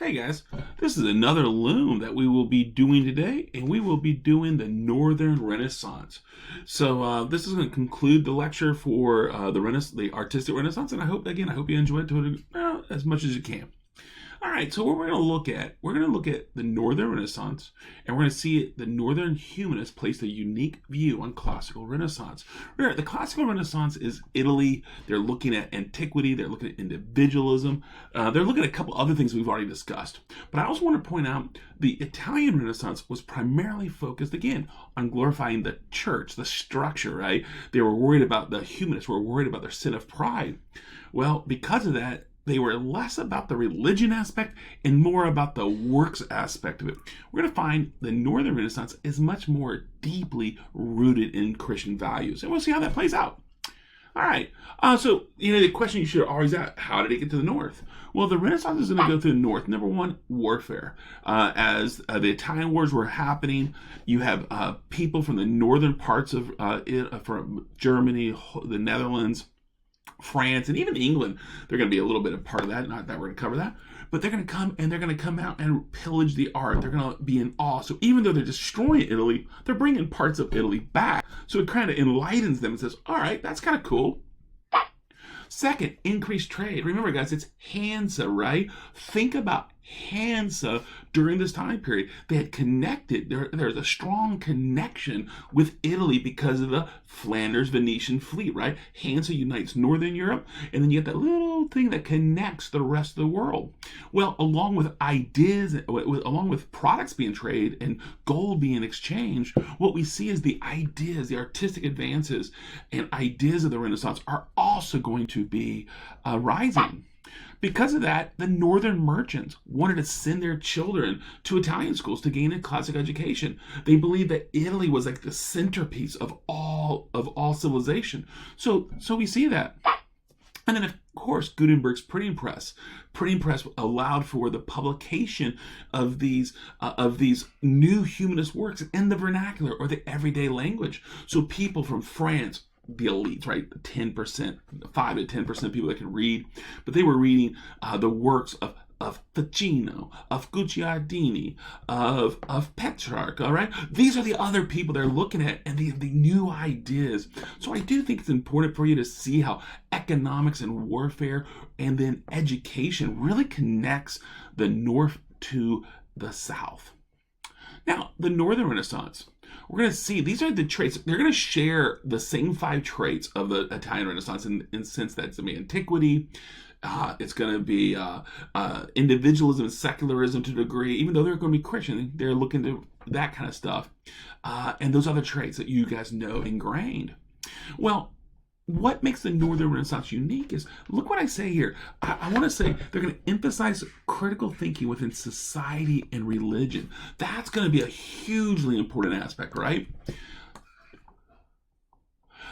Hey guys, this is another loom that we will be doing today, and we will be doing the Northern Renaissance. So this is going to conclude the lecture for the artistic Renaissance, and I hope you enjoy it as much as you can. All right, so what we're going to look at the Northern Renaissance, and we're going to see the Northern humanists placed a unique view on classical Renaissance. Remember, the classical Renaissance is Italy. They're looking at antiquity. They're looking at individualism. They're looking at a couple other things we've already discussed. But I also want to point out the Italian Renaissance was primarily focused, again, on glorifying the church, the structure, right? They were worried about, the humanists were worried about their sin of pride. Well, because of that, they were less about the religion aspect and more about the works aspect of it. We're going to find the Northern Renaissance is much more deeply rooted in Christian values, and we'll see how that plays out. All right, so the question you should always ask, how did it get to the North? Well, the Renaissance is going to go through the North. Number one, warfare. As the Italian wars were happening, you have people from the northern parts of from Germany, the Netherlands, France, and even England. They're going to be a little bit a part of that. Not that we're going to cover that, but they're going to come out and pillage the art. They're going to be in awe. So even though they're destroying Italy, they're bringing parts of Italy back. So it kind of enlightens them and says, all right, that's kind of cool. Second, increased trade. Remember, guys, it's Hansa, right? Think about Hansa during this time period. They had connected. There's a strong connection with Italy because of the Flanders Venetian fleet, right? Hansa unites Northern Europe, and then you get that little thing that connects the rest of the world. Well, along with ideas, along with products being traded and gold being exchanged, what we see is the ideas, the artistic advances, and ideas of the Renaissance are also going to be rising. Because of that, the northern merchants wanted to send their children to Italian schools to gain a classic education. They believed that Italy was like the centerpiece of all civilization. So we see that. And then, of course, Gutenberg's printing press. Printing press allowed for the publication of these new humanist works in the vernacular or the everyday language. So people from France, the elites, right? 10%, 5 to 10% of people that can read, but they were reading the works of Ficino, of Guicciardini, of Petrarch, all right? These are the other people they're looking at and the new ideas. So I do think it's important for you to see how economics and warfare and then education really connects the North to the South. Now, the Northern Renaissance, we're going to see these are the traits. They're going to share the same 5 traits of the Italian Renaissance in the sense that it's going to be antiquity. It's going to be individualism and secularism to a degree. Even though they're going to be Christian, they're looking to that kind of stuff. And those other traits that you guys know ingrained. Well, what makes the Northern Renaissance unique is, look what I say here. I want to say they're going to emphasize critical thinking within society and religion. That's going to be a hugely important aspect, right?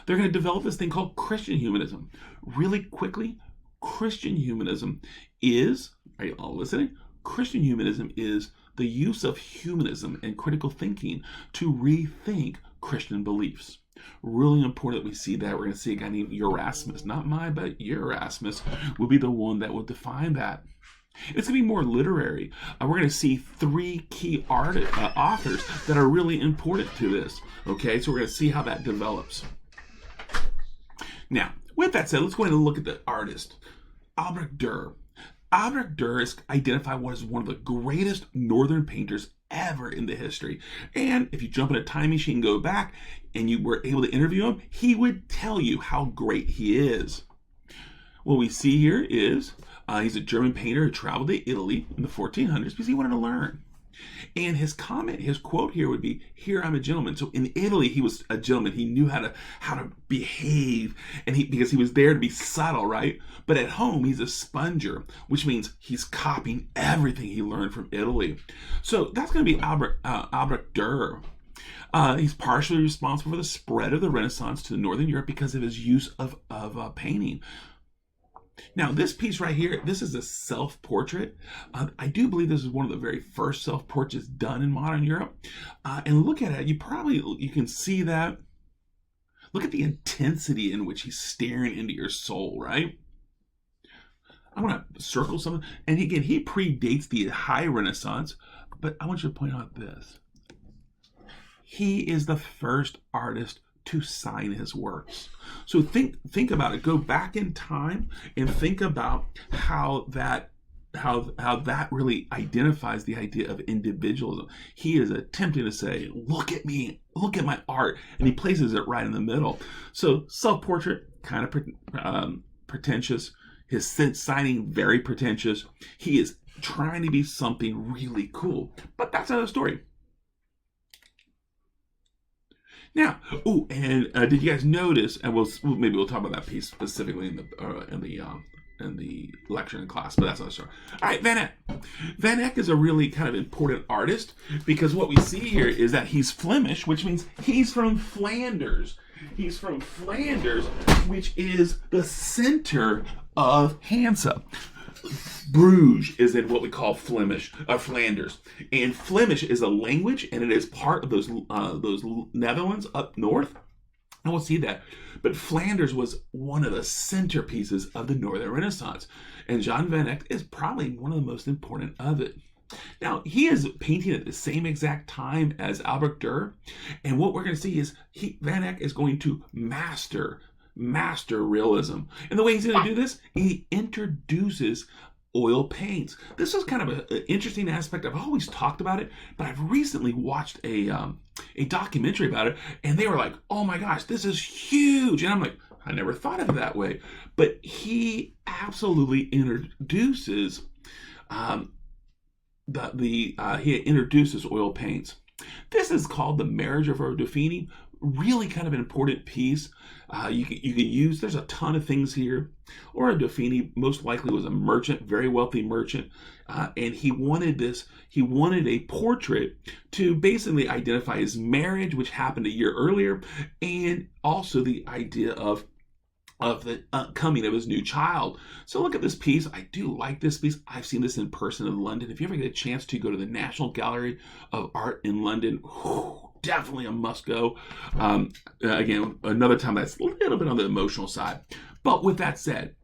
They're going to develop this thing called Christian humanism. Really quickly, Christian humanism is, are you all listening? Christian humanism is the use of humanism and critical thinking to rethink Christian beliefs. Really important that we see that. We're going to see a guy named Erasmus, not mine, but Erasmus will be the one that will define that. It's going to be more literary. We're going to see 3 key authors that are really important to this. Okay, so we're going to see how that develops. Now, with that said, let's go ahead and look at the artist, Albrecht Dürer. Albrecht Dürer is identified as one of the greatest northern painters ever in the history. And if you jump in a time machine and go back and you were able to interview him, he would tell you how great he is. What we see here is he's a German painter who traveled to Italy in the 1400s because he wanted to learn. And his quote here would be, "Here I'm a gentleman." So in Italy, he was a gentleman. He knew how to behave, and because he was there to be subtle, right? But at home, he's a sponger, which means he's copying everything he learned from Italy. So that's going to be Albrecht Dürer. He's partially responsible for the spread of the Renaissance to Northern Europe because of his use of painting. Now, this piece right here, this is a self-portrait. I do believe this is one of the very first self-portraits done in modern Europe. And look at it. You can see that. Look at the intensity in which he's staring into your soul, right? I want to circle something. And again, he predates the High Renaissance, but I want you to point out this. He is the first artist to sign his works. So think about it. Go back in time and think about how that really identifies the idea of individualism. He is attempting to say, look at me, look at my art, and he places it right in the middle. So self-portrait, kind of pretentious. His signing, very pretentious. He is trying to be something really cool, but that's another story. Now, did you guys notice? And maybe we'll talk about that piece specifically in the lecture and class, but that's another story. All right, Van Eyck. Van Eyck is a really kind of important artist because what we see here is that he's Flemish, which means he's from Flanders. He's from Flanders, which is the center of Hansa. Bruges is in what we call Flanders, and Flemish is a language, and it is part of those Netherlands up north, and we'll see that. But Flanders was one of the centerpieces of the Northern Renaissance, and Jan van Eyck is probably one of the most important of it. Now, he is painting at the same exact time as Albrecht Dürer, and what we're going to see is Van Eyck is going to master realism. And the way he's going to do this, he introduces oil paints. This is kind of an interesting aspect. I've always talked about it, but I've recently watched a documentary about it, and they were like, oh my gosh, this is huge. And I'm like, I never thought of it that way. But he absolutely introduces he introduces oil paints. This is called the Marriage of Dauphine. Really kind of an important piece. You can use, there's a ton of things here. Or Dauphine most likely was a merchant, very wealthy merchant, and he wanted a portrait to basically identify his marriage, which happened a year earlier, and also the idea of the coming of his new child. So look at this piece. I do like this piece. I've seen this in person in London. If you ever get a chance to go to the National Gallery of Art in London, definitely a must go. Again, another time that's a little bit on the emotional side. But with that said,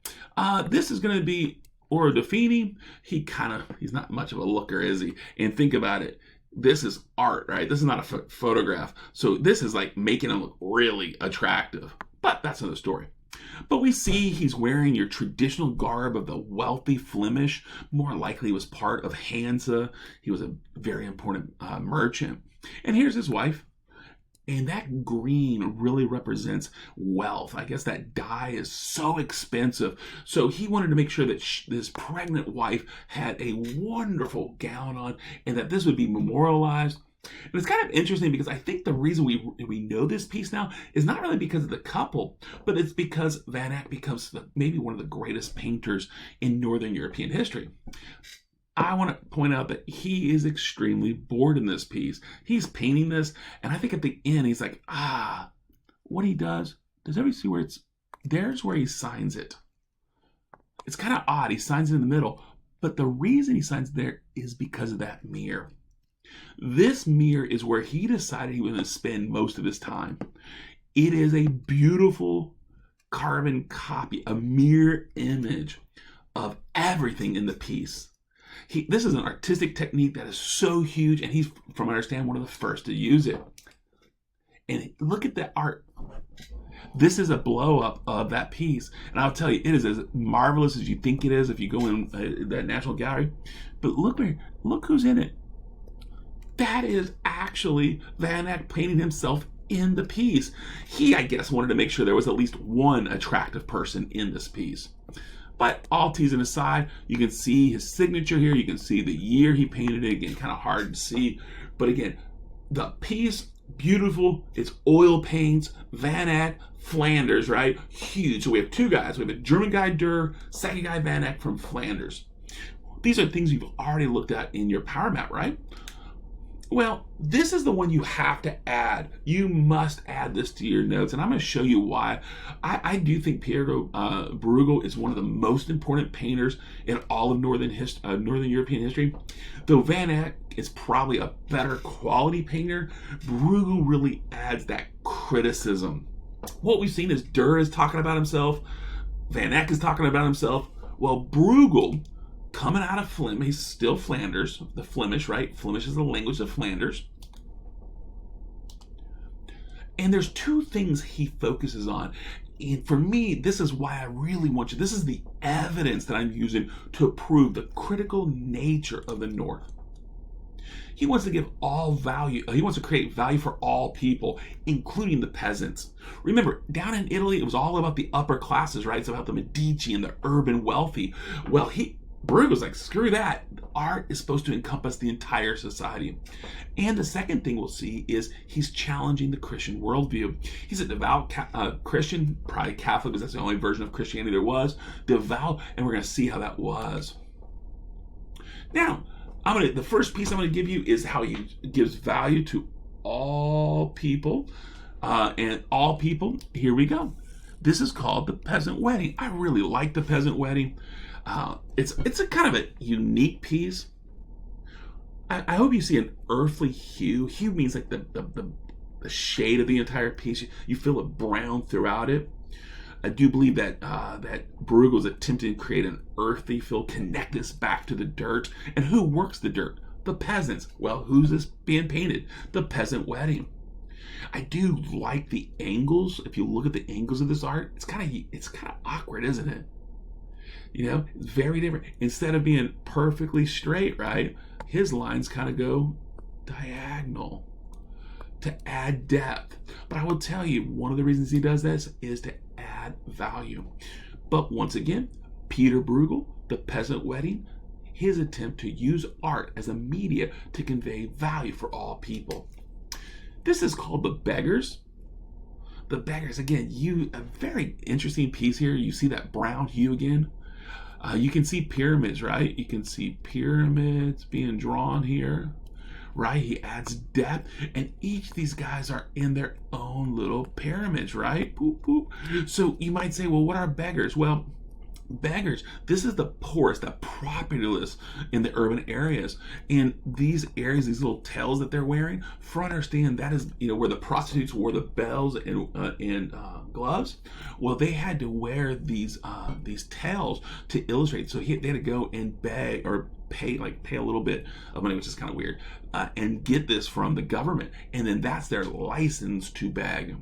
this is going to be Oro Dauphine. He's not much of a looker, is he? And think about it. This is art, right? This is not a photograph. So this is like making him look really attractive. But that's another story. But we see he's wearing your traditional garb of the wealthy Flemish. More likely was part of Hansa. He was a very important merchant. And here's his wife. And that green really represents wealth. I guess that dye is so expensive. So he wanted to make sure that this pregnant wife had a wonderful gown on and that this would be memorialized. And it's kind of interesting because I think the reason we know this piece now is not really because of the couple, but it's because Van Eyck becomes maybe one of the greatest painters in Northern European history. I want to point out that he is extremely bored in this piece. He's painting this, and I think at the end he's like, what he does everybody see where there's where he signs it. It's kind of odd. He signs it in the middle, but the reason he signs there is because of that mirror. This mirror is where he decided he was going to spend most of his time. It is a beautiful carbon copy, a mirror image of everything in the piece. This is an artistic technique that is so huge, and he's, from what I understand, one of the first to use it. And look at the art. This is a blow up of that piece. And I'll tell you, it is as marvelous as you think it is if you go in the National Gallery. But look who's in it. That is actually Van Eyck painting himself in the piece. He, I guess, wanted to make sure there was at least one attractive person in this piece. But all teasing aside, you can see his signature here. You can see the year he painted it. Again, kind of hard to see. But again, the piece, beautiful. It's oil paints. Van Eyck, Flanders, right? Huge. So we have two guys. We have a German guy, Dürer, second guy, Van Eyck from Flanders. These are things you've already looked at in your power map, right? Well, this is the one you have to add. You must add this to your notes, and I'm going to show you why. I do think Piero Bruegel is one of the most important painters in all of Northern European history. Though Van Eyck is probably a better quality painter, Bruegel really adds that criticism. What we've seen is Dürer is talking about himself, Van Eyck is talking about himself. Well, Bruegel, coming out of Flemish, he's still Flanders, the Flemish, right? Flemish is the language of Flanders. And there's two things he focuses on. And for me, this is why I really want you. This is the evidence that I'm using to prove the critical nature of the North. He wants to give all value. He wants to create value for all people, including the peasants. Remember, down in Italy, it was all about the upper classes, right? It's about the Medici and the urban wealthy. Well, Bruegel's like, screw that. Art is supposed to encompass the entire society. And the second thing we'll see is he's challenging the Christian worldview. He's a devout Christian, probably Catholic, because that's the only version of Christianity there was. Devout, and we're going to see how that was. Now, the first piece I'm going to give you is how he gives value to all people. And all people, here we go. This is called the peasant wedding. I really like the peasant wedding. It's a kind of a unique piece. I hope you see an earthly hue. Hue means like the shade of the entire piece. You feel it brown throughout it. I do believe that Bruegel was attempting to create an earthy feel, connect us back to the dirt. And who works the dirt? The peasants. Well, who's this being painted? The peasant wedding. I do like the angles. If you look at the angles of this art, it's kind of awkward, isn't it? You know, it's very different. Instead of being perfectly straight, right? His lines kind of go diagonal to add depth. But I will tell you, one of the reasons he does this is to add value. But once again, Peter Bruegel, the peasant wedding, his attempt to use art as a media to convey value for all people. This is called The Beggars. The Beggars, again, a very interesting piece here. You see that brown hue again. You can see pyramids, right? You can see pyramids being drawn here, right? He adds depth, and each of these guys are in their own little pyramids, right? Boop, boop. So you might say, well, what are beggars? Well, beggars, this is the poorest, the propertyless in the urban areas. And these areas, these little tails that they're wearing, for understand that is, where the prostitutes wore the bells and gloves. Well, they had to wear these tails to illustrate. So they had to go and beg or pay a little bit of money, which is kind of weird, and get this from the government. And then that's their license to beg.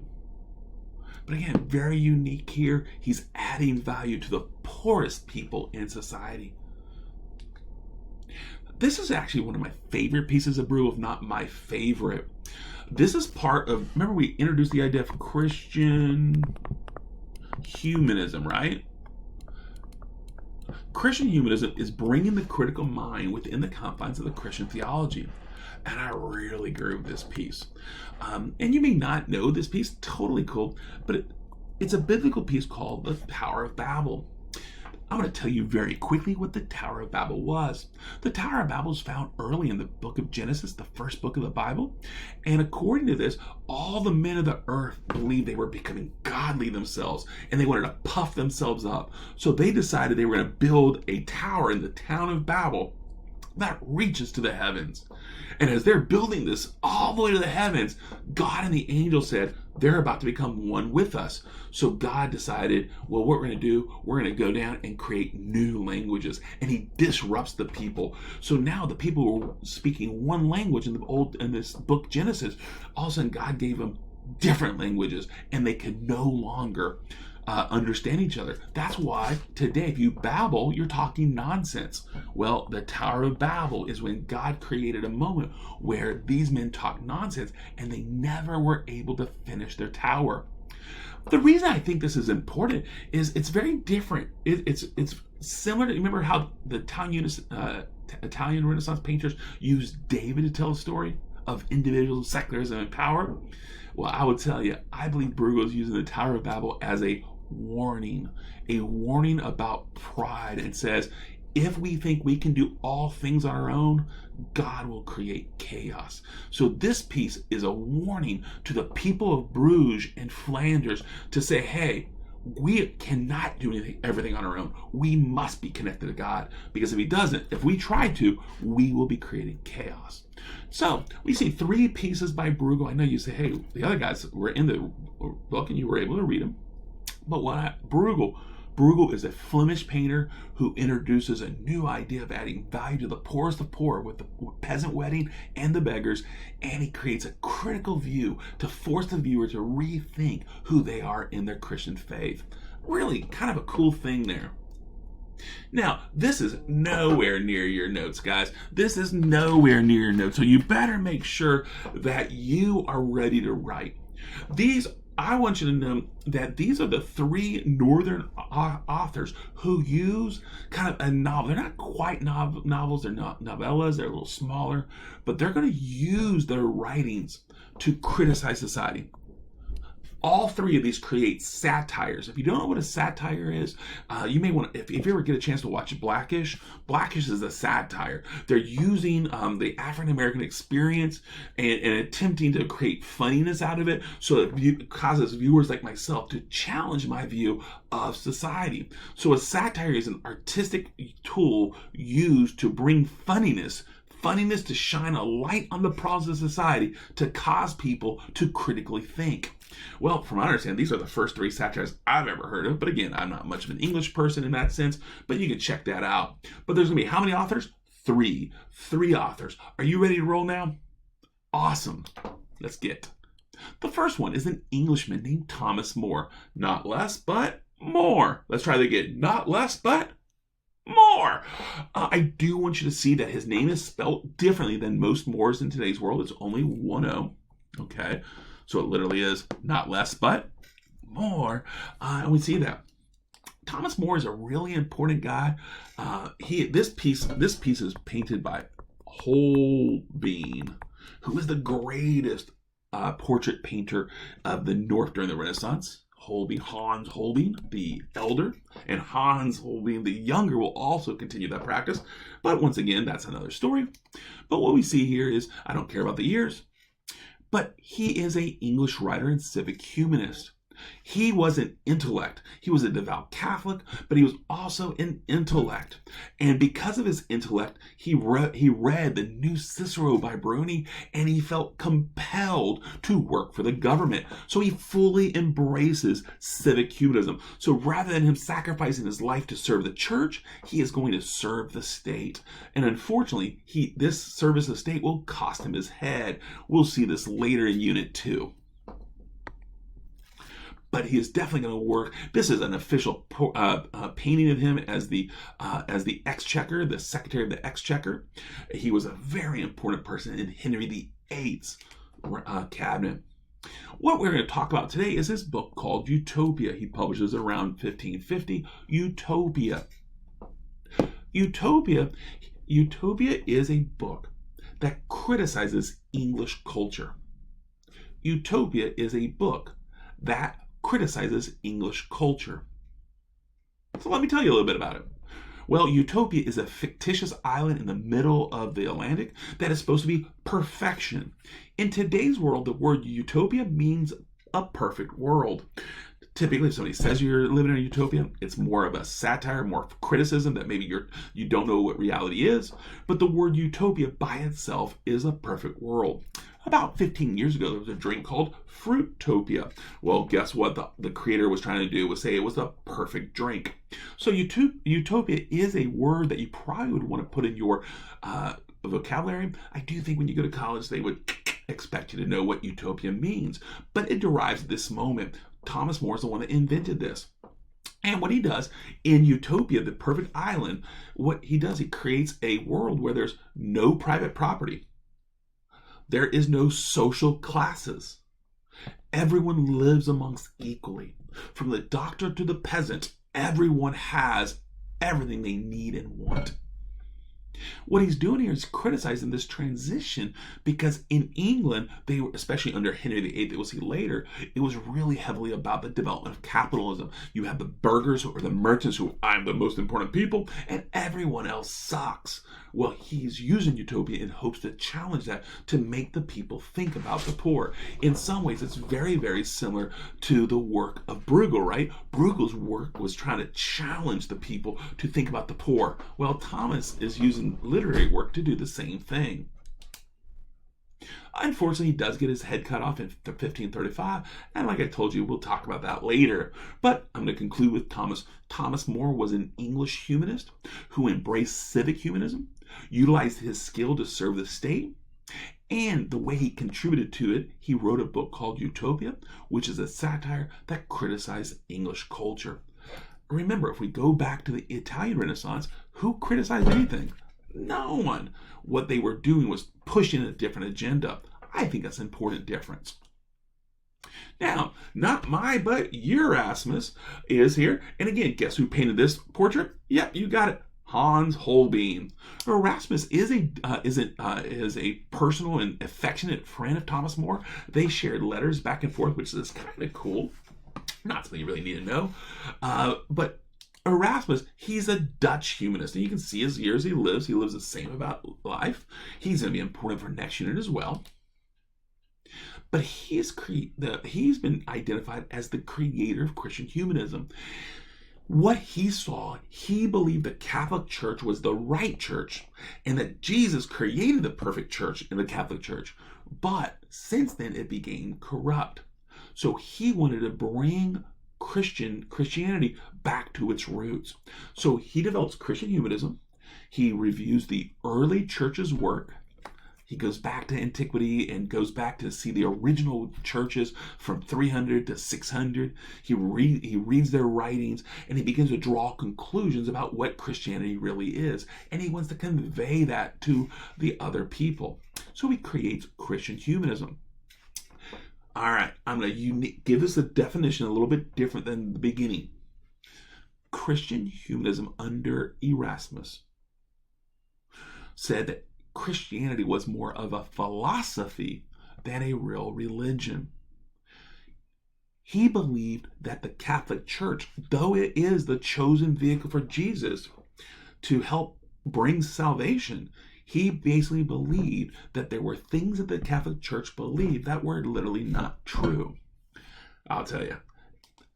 But again, very unique here. He's adding value to the poorest people in society. This is actually one of my favorite pieces of Bruegel, if not my favorite. This is part of, remember we introduced the idea of Christian humanism, right? Christian humanism is bringing the critical mind within the confines of the Christian theology. And I really agree with this piece. And you may not know this piece, totally cool, but it's a biblical piece called the Tower of Babel. I'm going to tell you very quickly what the Tower of Babel was. The Tower of Babel is found early in the book of Genesis, the first book of the Bible. And according to this, all the men of the earth believed they were becoming godly themselves, and they wanted to puff themselves up. So they decided they were going to build a tower in the town of Babel that reaches to the heavens. And as they're building this all the way to the heavens, God and the angel said, they're about to become one with us. So God decided, well, what we're going to do, we're going to go down and create new languages. And he disrupts the people. So now the people who were speaking one language in this book Genesis, all of a sudden God gave them different languages, and they could no longer understand each other. That's why today, if you babble, you're talking nonsense. Well, the Tower of Babel is when God created a moment where these men talked nonsense and they never were able to finish their tower. The reason I think this is important is it's very different. It's similar to, remember how the Italian Renaissance painters used David to tell a story of individual secularism and power? Well, I would tell you, I believe Bruegel is using the Tower of Babel as a warning about pride, and says, if we think we can do all things on our own, God will create chaos. So this piece is a warning to the people of Bruges and Flanders to say, hey, we cannot do everything on our own. We must be connected to God, because if we try to, we will be creating chaos. So we see three pieces by Bruegel. I know you say, hey, the other guys were in the book and you were able to read them. But Bruegel Bruegel is a Flemish painter who introduces a new idea of adding value to the poorest of poor with the peasant wedding and the beggars, and he creates a critical view to force the viewer to rethink who they are in their Christian faith. Really kind of a cool thing there. Now, this is nowhere near your notes, guys. This is nowhere near your notes, so you better make sure that you are ready to write. I want you to know that these are the three Northern authors who use kind of a novel. They're not quite novels, they're not novellas, they're a little smaller, but they're going to use their writings to criticize society. All three of these create satires. If you don't know what a satire is, you may want to, if you ever get a chance to watch Blackish is a satire. They're using the African-American experience and attempting to create funniness out of it, so it causes viewers like myself to challenge my view of society. So a satire is an artistic tool used to bring funniness to shine a light on the problems of society, to cause people to critically think. Well, from what I understand, these are the first three satires I've ever heard of. But again, I'm not much of an English person in that sense, but you can check that out. But there's going to be how many authors? Three authors. Are you ready to roll now? Awesome. Let's get. The first one is an Englishman named Thomas More. Not less, but more. Let's try that again. Not less, but more. I do want you to see that his name is spelled differently than most Moores in today's world. It's only one O. Okay. So it literally is not less, but more. And we see that. Thomas More is a really important guy. This piece is painted by Holbein, who is the greatest portrait painter of the North during the Renaissance. Hans Holbein, the elder, and Hans Holbein, the younger, will also continue that practice. But once again, that's another story. But what we see here is, I don't care about the years, but he is an English writer and civic humanist. He was an intellect. He was a devout Catholic, but he was also an intellect. And because of his intellect, he read the new Cicero by Bruni, and he felt compelled to work for the government. So he fully embraces civic humanism. So rather than him sacrificing his life to serve the church, he is going to serve the state. And unfortunately, this service of the state will cost him his head. We'll see this later in Unit 2. But he is definitely going to work. This is an official painting of him as the Exchequer, the Secretary of the Exchequer. He was a very important person in Henry VIII's cabinet. What we're going to talk about today is his book called Utopia. He publishes it around 1550. Utopia. Utopia is a book that criticizes English culture. Utopia is a book that criticizes English culture. So let me tell you a little bit about it. Well, Utopia is a fictitious island in the middle of the Atlantic that is supposed to be perfection. In today's world, the word utopia means a perfect world. Typically, if somebody says you're living in a utopia, it's more of a satire, more of criticism that maybe you don't know what reality is. But the word utopia by itself is a perfect world. About 15 years ago, there was a drink called Fruitopia. Well, guess what the creator was trying to do was say it was a perfect drink. So utopia is a word that you probably would want to put in your vocabulary. I do think when you go to college, they would expect you to know what utopia means. But it derives at this moment. Thomas More is the one that invented this. And what he does in Utopia, the perfect island, what he does, he creates a world where there's no private property. There is no social classes. Everyone lives amongst equally. From the doctor to the peasant, everyone has everything they need and want. What he's doing here is criticizing this transition because in England, they were, especially under Henry VIII, that we'll see later, it was really heavily about the development of capitalism. You have the burghers or the merchants who, I'm the most important people, and everyone else sucks. Well, he's using Utopia in hopes to challenge that, to make the people think about the poor. In some ways, it's very, very similar to the work of Bruegel, right? Bruegel's work was trying to challenge the people to think about the poor. Well, Thomas is using literary work to do the same thing. Unfortunately, he does get his head cut off in 1535, and like I told you, we'll talk about that later. But I'm going to conclude with Thomas. Thomas More was an English humanist who embraced civic humanism, utilized his skill to serve the state, and the way he contributed to it, he wrote a book called Utopia, which is a satire that criticized English culture. Remember, if we go back to the Italian Renaissance, who criticized anything? No one. What they were doing was pushing a different agenda. I think that's an important difference. Now, not my, but Erasmus is here. And again, guess who painted this portrait? Yep, you got it. Hans Holbein. Erasmus is a personal and affectionate friend of Thomas More. They shared letters back and forth, which is kind of cool. Not something you really need to know. But Erasmus, he's a Dutch humanist. And you can see his years he lives the same about life. He's going to be important for next unit as well. But he's been identified as the creator of Christian humanism. What he saw, he believed the Catholic Church was the right church and that Jesus created the perfect church in the Catholic Church. But since then, it became corrupt. So he wanted to bring Christianity back to its roots. So he develops Christian humanism. He reviews the early church's work. He goes back to antiquity and goes back to see the original churches from 300 to 600. He reads their writings and he begins to draw conclusions about what Christianity really is. And he wants to convey that to the other people. So he creates Christian humanism. All right, I'm going to give this a definition a little bit different than the beginning. Christian humanism under Erasmus said that Christianity was more of a philosophy than a real religion. He believed that the Catholic Church, though it is the chosen vehicle for Jesus to help bring salvation, he basically believed that there were things that the Catholic Church believed that were literally not true. I'll tell you.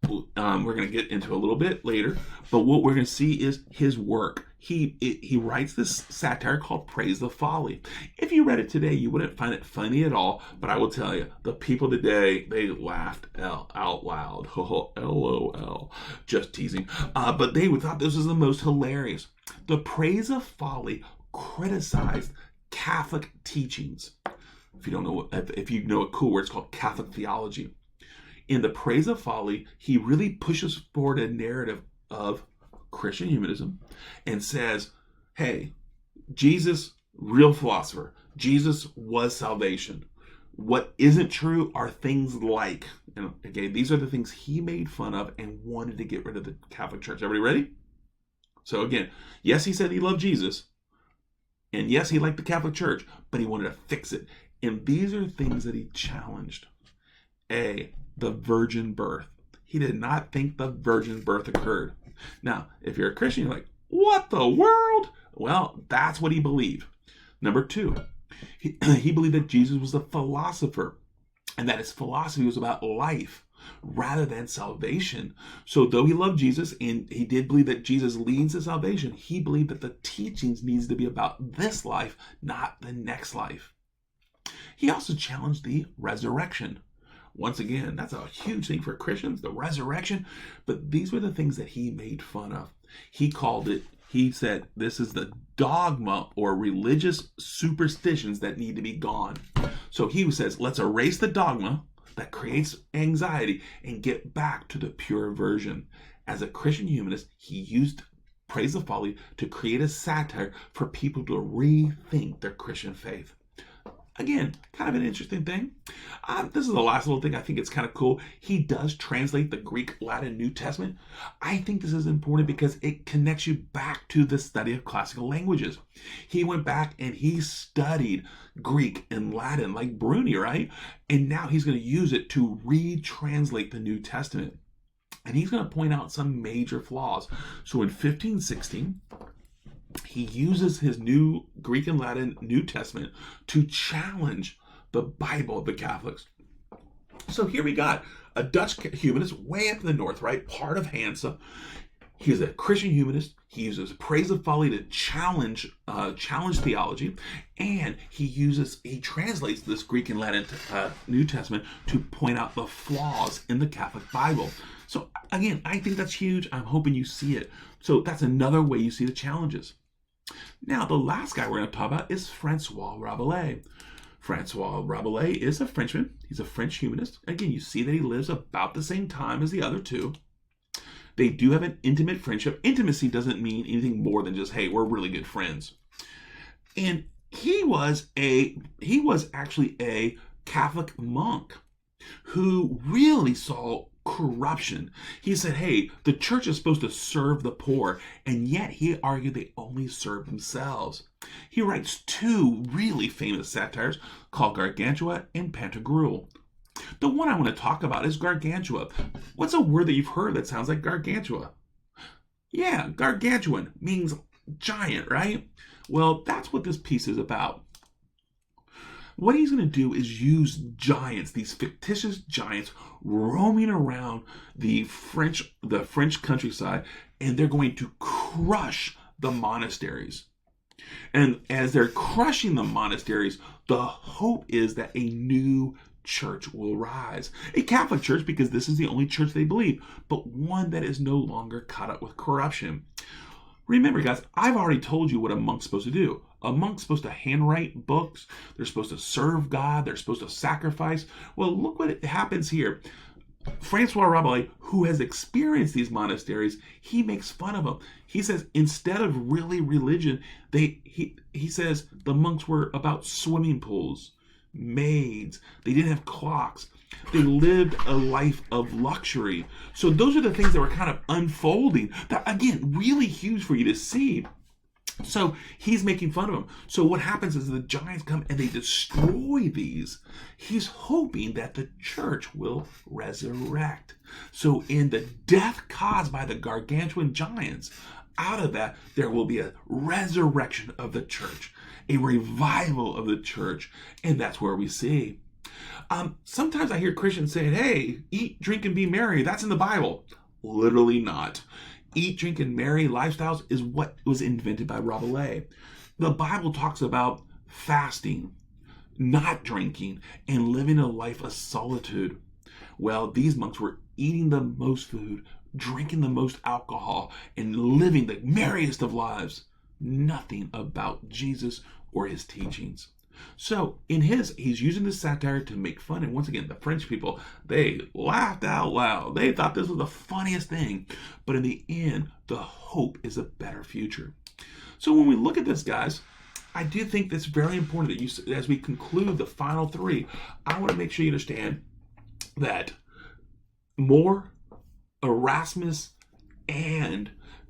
We're going to get into a little bit later, but what we're going to see is his work. He writes this satire called Praise the Folly. If you read it today, you wouldn't find it funny at all, but I will tell you, the people today, they laughed out loud. LOL. Just teasing. But they thought this was the most hilarious. The Praise of Folly criticized Catholic teachings. If you know a cool word, it's called Catholic theology. In the Praise of Folly, he really pushes forward a narrative of Christian humanism and says, hey, Jesus, real philosopher, Jesus was salvation. What isn't true are things like, these are the things he made fun of and wanted to get rid of the Catholic Church. Everybody ready? So again, yes, he said he loved Jesus. And yes, he liked the Catholic Church, but he wanted to fix it. And these are things that he challenged. A, the virgin birth. He did not think the virgin birth occurred. Now, if you're a Christian, you're like, what the world? Well, that's what he believed. Number two, he believed that Jesus was a philosopher and that his philosophy was about life rather than salvation. So though he loved Jesus and he did believe that Jesus leads to salvation, he believed that the teachings needs to be about this life, not the next life. He also challenged the resurrection. Once again, that's a huge thing for Christians, the resurrection. But these were the things that he made fun of. He said, this is the dogma or religious superstitions that need to be gone. So he says, let's erase the dogma that creates anxiety and get back to the pure version. As a Christian humanist, he used Praise the Folly to create a satire for people to rethink their Christian faith. Again, kind of an interesting thing. This is the last little thing. I think it's kind of cool. He does translate the Greek, Latin, New Testament. I think this is important because it connects you back to the study of classical languages. He went back and he studied Greek and Latin like Bruni, right? And now he's going to use it to retranslate the New Testament. And he's going to point out some major flaws. So in 1516, he uses his new Greek and Latin New Testament to challenge the Bible of the Catholics. So here we got a Dutch humanist way up in the north, right? Part of Hansa. He is a Christian humanist. He uses praise of folly to challenge theology, and he translates this Greek and Latin New Testament to point out the flaws in the Catholic Bible. So again, I think that's huge. I'm hoping you see it. So that's another way you see the challenges. Now, the last guy we're going to talk about is Francois Rabelais. Francois Rabelais is a Frenchman. He's a French humanist. Again, you see that he lives about the same time as the other two. They do have an intimate friendship. Intimacy doesn't mean anything more than just, hey, we're really good friends. And he was actually a Catholic monk who really saw corruption. He said, hey, the church is supposed to serve the poor, and yet he argued they only serve themselves. He writes two really famous satires called Gargantua and Pantagruel. The one I want to talk about is Gargantua. What's a word that you've heard that sounds like Gargantua? Yeah, gargantuan means giant, right? Well, that's what this piece is about. What he's going to do is use giants, these fictitious giants roaming around the French countryside, and they're going to crush the monasteries. And as they're crushing the monasteries, the hope is that a new church will rise. A Catholic church, because this is the only church they believe, but one that is no longer caught up with corruption. Remember, guys, I've already told you what a monk's supposed to do. A monk's supposed to handwrite books. They're supposed to serve God. They're supposed to sacrifice. Well, look what happens here. Francois Rabelais, who has experienced these monasteries, he makes fun of them. He says instead of really religion, he says the monks were about swimming pools, maids. They didn't have clocks. They lived a life of luxury. So those are the things that were kind of unfolding. That, again, really huge for you to see. So he's making fun of them. So what happens is the giants come and they destroy these. He's hoping that the church will resurrect. So in the death caused by the gargantuan giants, out of that, there will be a resurrection of the church, a revival of the church, and that's where we see. Sometimes I hear Christians saying, hey, eat, drink, and be merry. That's in the Bible. Literally not. Eat, drink, and marry lifestyles is what was invented by Rabelais. The Bible talks about fasting, not drinking, and living a life of solitude. Well, these monks were eating the most food, drinking the most alcohol, and living the merriest of lives. Nothing about Jesus or his teachings. So he's using this satire to make fun. And once again, the French people, they laughed out loud. They thought this was the funniest thing. But in the end, the hope is a better future. So when we look at this, guys, I do think that's very important that as we conclude the final three, I want to make sure you understand that More, Erasmus, and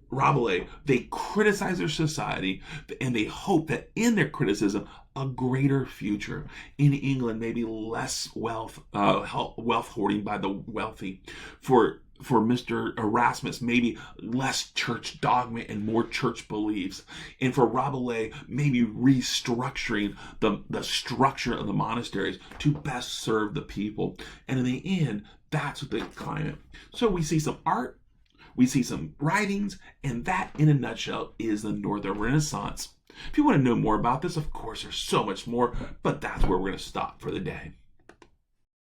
Rabelais, they criticize their society, and they hope that in their criticism, a greater future. In England, maybe less wealth hoarding by the wealthy. For Mr. Erasmus, maybe less church dogma and more church beliefs. And for Rabelais, maybe restructuring the structure of the monasteries to best serve the people. And in the end, that's what the climate. So we see some art, we see some writings, and that, in a nutshell, is the Northern Renaissance. If you want to know more about this, of course, there's so much more, but that's where we're going to stop for the day.